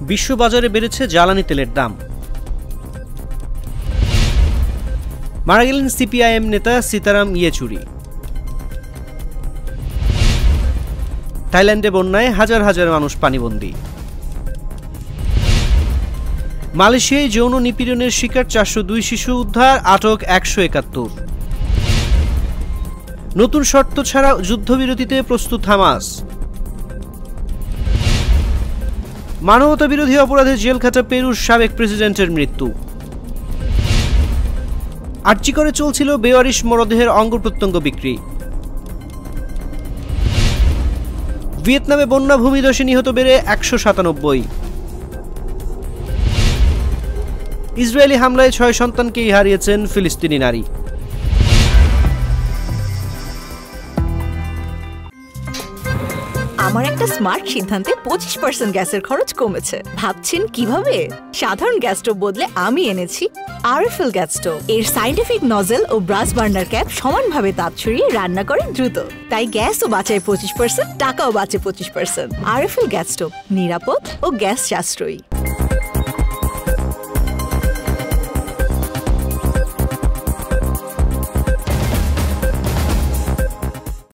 বিশ্ববাজারে বেড়েছে জ্বালানি তেলের দাম। মারা গেলেন সিপিআইএম নেতা সীতারাম ইয়েচুরি। থাইল্যান্ডে বন্যায় হাজার হাজার মানুষ পানিবন্দী। মালয়েশিয়ায় যৌন নিপীড়নের শিকার 402 শিশু উদ্ধার, আটক 171। নতুন শর্ত ছাড়া যুদ্ধবিরতিতে প্রস্তুত হামাস। মানবতা বিরোধী অপরাধে জেল খাটা পেরুর সাবেক প্রেসিডেন্টের মৃত্যু। আর্চিকরে চলছিল বেওয়ারিশ মরদেহের অঙ্গ-প্রত্যঙ্গ বিক্রি। ভিয়েতনামে বন্যা ভূমিধসে নিহত বেড়ে 197। ইসরায়েলি হামলায় 6 সন্তানকেই হারিয়েছেন ফিলিস্তিনি নারী। আমার একটা স্মার্ট সিদ্ধান্তে 25% গ্যাসের খরচ কমেছে। ভাবছেন কিভাবে? সাধারণ গ্যাস স্টোভ বদলে আমি এনেছি আরএফএল গ্যাস স্টোভ। এর সাইন্টিফিক নজল ও ব্রাস বার্নার ক্যাপ সমানভাবে তাপ ছড়িয়ে রান্না করে দ্রুত, তাই গ্যাসও বাঁচায় 25%, টাকাও বাঁচে 25%। আরএফএল গ্যাস স্টোভ, নিরাপদ ও গ্যাস সাশ্রয়ী।